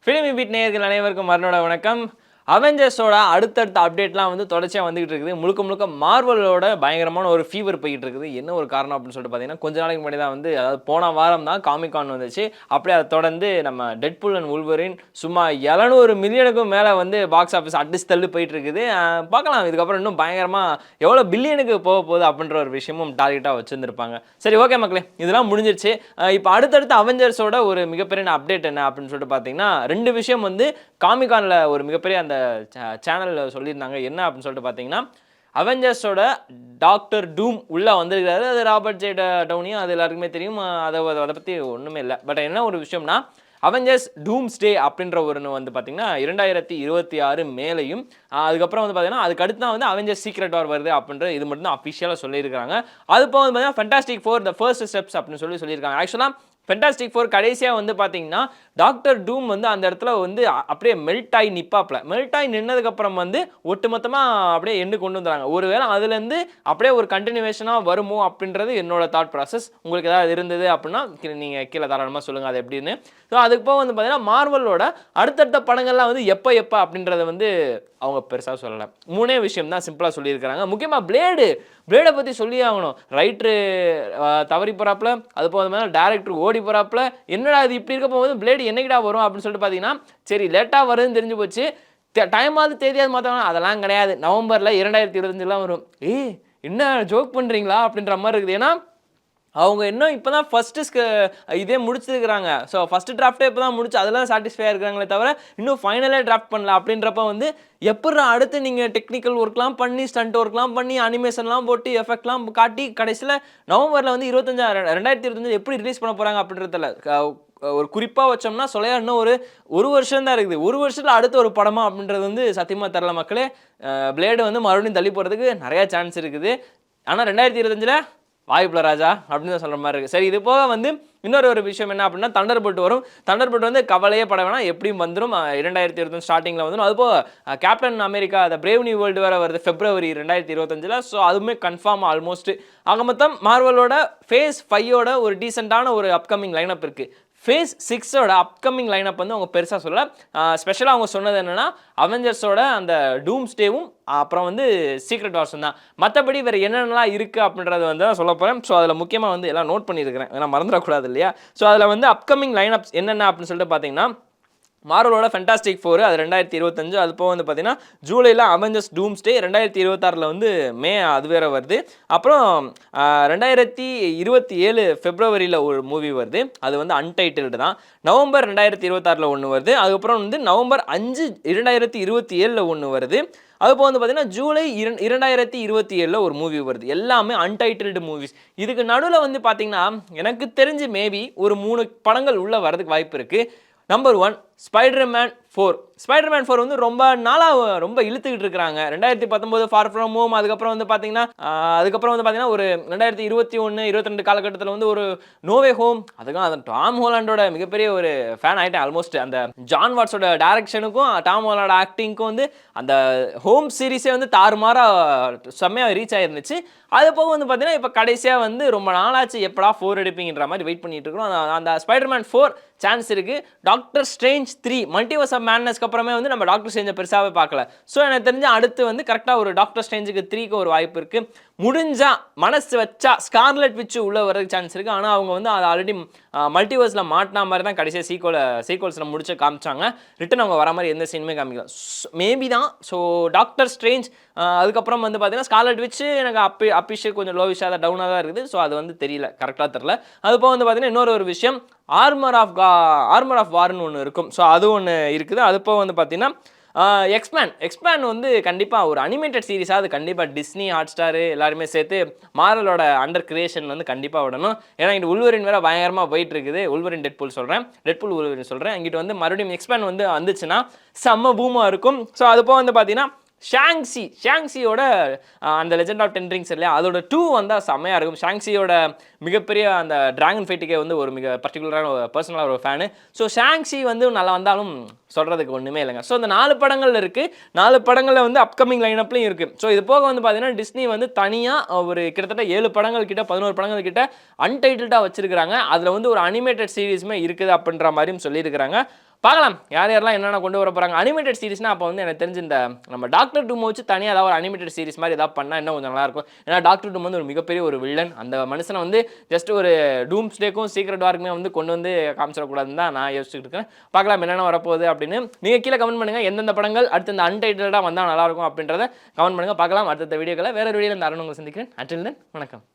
Filmy beat நேயர்கள் அனைவருக்கும் மறுநோட வணக்கம். அவெஞ்சர்ஸோட அடுத்தடுத்த அப்டேட்லாம் வந்து தொடர்ச்சியாக வந்துகிட்டு இருக்குது. முழுக்க முழுக்க மார்வலோட பயங்கரமான ஒரு ஃபீவர் போய்கிட்டு இருக்குது. என்ன ஒரு காரணம் அப்படின்னு சொல்லிட்டு பார்த்தீங்கன்னா, கொஞ்ச நாளைக்கு முன்னாடி தான் வந்து அதாவது போன வாரம் தான் காமிகான் வந்துச்சு. அப்படியே அதை தொடர்ந்து நம்ம டெட்பூல் அண்ட் வுல்வரின் சும்மா 700 மில்லியனுக்கும் மேலே வந்து பாக்ஸ் ஆஃபீஸ் அடிச்சு தள்ளி போயிட்டு இருக்குது. பார்க்கலாம் இதுக்கப்புறம் இன்னும் பயங்கரமாக எவ்வளோ பில்லியனுக்கு போக போகுது அப்படின்ற ஒரு விஷயமும் டார்கெட்டாக வச்சுருந்துருப்பாங்க. சரி, ஓகே மக்களே, இதெல்லாம் முடிஞ்சிருச்சு. இப்போ அடுத்தடுத்த அவெஞ்சர்ஸோட ஒரு மிகப்பெரிய அப்டேட் என்ன அப்படின்னு சொல்லிட்டு பார்த்தீங்கன்னா, 2 விஷயம் வந்து காமிகானில் ஒரு மிகப்பெரிய அந்த சேனலில் சொல்லியிருந்தாங்க. என்ன அப்படின்னு சொல்லிட்டு பார்த்தீங்கன்னா, அவெஞ்சர்ஸோட டாக்டர் டூம் உள்ளே வந்திருக்காரு. அது ராபர்ட் ஜே டவுனியும் அது எல்லாருக்குமே தெரியும். அதை பற்றி ஒன்றுமே இல்லை. பட் என்ன ஒரு விஷயம்னா, அவெஞ்சர்ஸ் டூம்ஸ்டே அப்படின்ற ஒன்று வந்து பார்த்தீங்கன்னா 2026 மேலையும் அதுக்கப்புறம் வந்து பார்த்தீங்கன்னா அதுக்கு அடுத்து தான் வந்து அவெஞ்சர்ஸ் சீக்ரெட் வார் வருது அப்படின்ற இது மட்டும் தான் அஃபிஷியலாக சொல்லியிருக்காங்க. அது போக வந்து பார்த்தீங்கன்னா fantastic four the first steps அப்படின்னு சொல்லியிருக்காங்க. ஆக்சுவலாக ஃபென்டாஸ்டிக் ஃபோர் கடைசியாக வந்து பார்த்தீங்கன்னா டாக்டர் டூம் வந்து அந்த இடத்துல வந்து அப்படியே மெல்ட் ஆகி நிற்பாப்ல. மெல்ட் ஆகி நின்னதுக்கப்புறம் வந்து ஒட்டுமொத்தமாக அப்படியே எண்டு கொண்டு வந்துடுறாங்க. ஒருவேளை அதுலேருந்து அப்படியே ஒரு கண்டினியூவேஷனாக வருமோ அப்படின்றது என்னோட தாட் ப்ராசஸ். உங்களுக்கு ஏதாவது இருந்தது அப்படின்னா நீங்கள் கீழே தாராளமாக சொல்லுங்கள் அது எப்படின்னு. ஸோ அதுக்கு போக வந்து பார்த்தீங்கன்னா மார்வலோட அடுத்தடுத்த படங்கள்லாம் வந்து எப்போ அப்படின்றத வந்து அவங்க பெருசாக சொல்லலை. 3 விஷயம் தான் சிம்பிளாக சொல்லியிருக்கிறாங்க. முக்கியமாக பிளேடை பற்றி சொல்லி ஆகணும். ரைட்ரு தவறி போகிறாப்புல, அது போக டேரக்டர் ஓடி போகிறாப்புல. என்னடா இது இப்படி இருக்க போகும்போது பிளேடு என்னைக்கிடா வரும் அப்படின்னு சொல்லிட்டு பார்த்தீங்கன்னா, சரி லேட்டாக வருதுன்னு தெரிஞ்சு போச்சு. டைமாவது தேதியாவது மாற்றணும், அதெல்லாம் கிடையாது. நவம்பரில் 2025 வரும். என்ன ஜோக் பண்ணுறீங்களா அப்படின்ற மாதிரி இருக்குது. ஏன்னா அவங்க இன்னும் இப்போ தான் ஃபஸ்ட்டு இதே முடிச்சிருக்கிறாங்க. ஸோ ஃபஸ்ட்டு டிராஃப்டே இப்போ தான் முடிச்சு அதெல்லாம் சாட்டிஸ்ஃபையாக இருக்கிறாங்களே தவிர இன்னும் ஃபைனலே டிராஃப்ட் பண்ணல. அப்படின்றப்ப வந்து எப்படி அடுத்து நீங்கள் டெக்னிக்கல் ஒர்க்லாம் பண்ணி ஸ்டண்ட் ஒர்க்லாம் பண்ணி அனிமேஷன்லாம் போட்டு எஃபெக்ட்லாம் காட்டி கடைசியில் நவம்பரில் வந்து 2025 எப்படி ரிலீஸ் பண்ண போகிறாங்க அப்படின்றதில்ல. ஒரு குறிப்பாக வச்சோம்னா சொல்லையா இன்னும் ஒரு வருஷம் தான் இருக்குது. ஒரு வருஷத்தில் அடுத்த ஒரு படமா அப்படின்றது வந்து சத்தியமாக தரல மக்களே. பிளேடு வந்து மறுபடியும் தள்ளி போகிறதுக்கு நிறையா சான்ஸ் இருக்குது. ஆனால் 2025 வாய்ப்புல ராஜா அப்படின்னு தான் சொல்கிற மாதிரி இருக்குது. சரி, இது போக வந்து இன்னொரு விஷயம் என்ன அப்படின்னா தண்டர்போல்ட் வரும். தண்டர்போல்ட் வந்து கவலையே பட வேணாம், எப்படியும் வந்துடும். 2025 ஸ்டார்டிங்கில் வந்துடும். அதுபோக கேப்டன் அமெரிக்கா த பிரேவ் நியூ வேர்ல்டு வேறு வருது February 2025. ஸோ அதுவுமே கன்ஃபார்ம் ஆல்மோஸ்ட். ஆக மொத்தம் மார்வலோட ஃபேஸ் 5ஓட ஒரு டீசெண்டான ஒரு அப்கமிங் லைனப் இருக்குது. ஃபேஸ் 6ஓட அப்கமிங் லைனப் வந்து அவங்க பெருசாக சொல்ல. ஸ்பெஷலாக அவங்க சொன்னது என்னென்னா அவெஞ்சர்ஸோட அந்த டூம்ஸ்டேவும் அப்புறம் வந்து சீக்ரெட் வார்ஸும் தான். மற்றபடி வேறு என்னென்னலாம் இருக்குது அப்படின்றத வந்து தான் சொல்ல போகிறேன். ஸோ அதில் முக்கியமாக வந்து எல்லாம் நோட் பண்ணியிருக்கிறேன், ஏன்னா மறந்துடக்கூடாது இல்லையா. ஸோ அதில் வந்து அப்கமிங் லைனப்ஸ் என்னென்ன அப்படின்னு சொல்லிட்டு பார்த்தீங்கன்னா, மார்வலோட ஃபென்டாஸ்டிக் ஃபோர் அது 2025. அது போக வந்து பார்த்தீங்கன்னா ஜூலையில் அவெஞ்சர்ஸ் டூம்ஸ்டே, 2026 வந்து மே அது வேறு வருது. அப்புறம் 2027 Februaryயில் ஒரு மூவி வருது, அது வந்து அன்டைட்டில்டு தான். நவம்பர் 2026 ஒன்று வருது. அதுக்கப்புறம் வந்து நவம்பர் 5 2027 ஒன்று வருது. அதுபோல் வந்து பார்த்தீங்கன்னா ஜூலை 2027 ஒரு மூவி வருது. எல்லாமே அன்டைட்டில்டு மூவிஸ். இதுக்கு நடுவில் வந்து பார்த்தீங்கன்னா எனக்கு தெரிஞ்சு மேபி ஒரு 3 படங்கள் உள்ளே வரதுக்கு வாய்ப்பு இருக்குது. நம்பர் 1 ஸ்பைடர்மேன் 4 வந்து ரொம்ப நாளாக ரொம்ப இழுத்துக்கிட்டு இருக்கிறாங்க. 2019 ஃபார் ஃப்ரம் ஹோம், அதுக்கப்புறம் வந்து பார்த்தீங்கன்னா ஒரு 2021 22 காலகட்டத்தில் வந்து ஒரு நோவே ஹோம். அதுக்கும் அந்த டாம் ஹோலாண்டோட மிகப்பெரிய ஒரு ஃபேன் ஆகிட்டேன். ஆல்மோஸ்ட் அந்த ஜான் வாட்ஸோட டைரக்ஷனுக்கும் டாம் ஹோலாண்டோட ஆக்டிங்க்கும் வந்து அந்த ஹோம் சீரீஸே வந்து தாறுமாறாக செம்மையாக ரீச் ஆகிருந்துச்சு. அது போக வந்து பார்த்தீங்கன்னா இப்போ கடைசியாக வந்து ரொம்ப நாளாச்சு எப்படா 4 எடுப்பீங்கன்ற மாதிரி வெயிட் பண்ணிட்டு இருக்கிறோம். அந்த ஸ்பைடர்மேன் 4 சான்ஸ் இருக்குது. டாக்டர் ஸ்ட்ரேஞ்ச் 3 மல்டிவர்ஸ் ஆஃப் மேட்னஸ்க்கு அப்புறமே வந்து நம்ம டாக்டர் ஸ்ட்ரேஞ்சை பெருசாகவே பார்க்கல. ஸோ எனக்கு தெரிஞ்ச அடுத்து வந்து கரெக்டாக ஒரு டாக்டர் ஸ்ட்ரேஞ்சுக்கு 3க்கு ஒரு வாய்ப்பு இருக்குது. முடிஞ்சா மனசு வச்சா ஸ்கார்லெட் விட்ச் உள்ளே வரதுக்கு சான்ஸ் இருக்குது. ஆனால் அவங்க வந்து அது ஆல்ரெடி மல்டிவர்ஸில் மாட்டினா மாதிரி தான் கடைசியாக சீக்வல்ஸில் முடிச்சு காமிச்சாங்க. ரிட்டன் அவங்க வர மாதிரி எந்த சீனுமே காமிக்கல. மேபி தான். ஸோ டாக்டர் ஸ்ட்ரேஞ்ச் அதுக்கப்புறம் வந்து பார்த்தீங்கன்னா ஸ்கார்லெட் விட்ச் எனக்கு அப்பிஷியல் கொஞ்சம் லோவிஷாக தான் டவுனாக தான் இருக்குது. ஸோ அது வந்து தெரியல, கரெக்டாக தெரில. அது போக வந்து பார்த்தீங்கன்னா இன்னொரு விஷயம் ஆர்மர் ஆஃப் வார்னு ஒன்று இருக்கும். ஸோ அது ஒன்று இருக்குது. அது போக வந்து பார்த்தீங்கன்னா எக்ஸ்பேன் வந்து கண்டிப்பாக ஒரு அனிமேட்டட் சீரிஸாக அது கண்டிப்பாக டிஸ்னி ஹாட்ஸ்டாரு எல்லாருமே சேர்த்து மார்வலோட அண்டர் கிரியேஷன் வந்து கண்டிப்பாக விடணும். ஏன்னா இங்கிட்டு உல்வரின் வேறு பயங்கரமாக போயிட்டு இருக்குது. உல்வரின் டெட்பூல் உல்வரின் சொல்கிறேன். இங்கிட்டு வந்து மறுபடியும் எக்ஸ்பேன் வந்து வந்துச்சுன்னா செம்ம பூமாக இருக்கும். ஸோ அது போக வந்து பார்த்தீங்கன்னா ஷாங்ஸியோட அந்த லெஜெண்ட் ஆஃப் 10 ரிங்ஸ் இல்லையா, அதோட 2 வந்தால் செம்மையாக இருக்கும். ஷாங்ஸியோட மிகப்பெரிய அந்த டிராகன் ஃபைட்டுக்கே வந்து ஒரு மிக பர்டிகுலரான ஒரு பர்சனலாக ஒரு ஃபேனு. ஸோ ஷாங்ஸி வந்து நல்லா வந்தாலும் சொல்கிறதுக்கு ஒன்றுமே இல்லைங்க. ஸோ இந்த 4 படங்கள் இருக்குது. 4 படங்களில் வந்து அப்கமிங் லைனப்லையும் இருக்குது. ஸோ இது போக வந்து பார்த்தீங்கன்னா டிஸ்னி வந்து தனியாக ஒரு கிட்டத்தட்ட 7 படங்கள் கிட்ட 11 படங்கள் கிட்ட அன்டைட்டில்டாக வச்சுருக்கிறாங்க. அதில் வந்து ஒரு அனிமேட்டட் சீரீஸுமே இருக்குது அப்படின்ற மாதிரியும் சொல்லியிருக்கிறாங்க. பார்க்கலாம் யார் யாரெல்லாம் என்னென்ன கொண்டு வர போகிறாங்க. அனிமேட்டட் சீரிஸ்னால் அப்போ வந்து எனக்கு தெரிஞ்சு இந்த நம்ம டாக்டர் டூம் வச்சு தனியாக ஏதாவது ஒரு அனிமேட்டட் சீரிஸ் மாதிரி ஏதாவது பண்ணால் இன்னும் கொஞ்சம் நல்லாயிருக்கும். ஏன்னா டாக்டர் டூம் வந்து ஒரு மிகப்பெரிய ஒரு வில்லன். அந்த மனுஷனை வந்து ஜஸ்ட் ஒரு டூம்ஸ்டேக்கும் சீக்ரெட் வார்க்குமே வந்து கொண்டு வந்து காமிச்சிடக்கூடாதுன்னு தான் நான் யோசிச்சுட்டு இருக்கேன். பார்க்கலாம் என்னென்ன வரப்போகுது அப்படின்னு. நீங்கள் கீழே கமெண்ட் பண்ணுங்கள் எந்தெந்த படங்கள் அடுத்து இந்த அன்டைட்டில்டாக வந்தால் நல்லாயிருக்கும் அப்படின்றத கமெண்ட் பண்ணுங்கள். பார்க்கலாம் அடுத்த வீடியோக்களை வேறு வீடியோவில் இந்த அருண் உங்களை சந்திக்கிறேன். அன்டில் தென் வணக்கம்.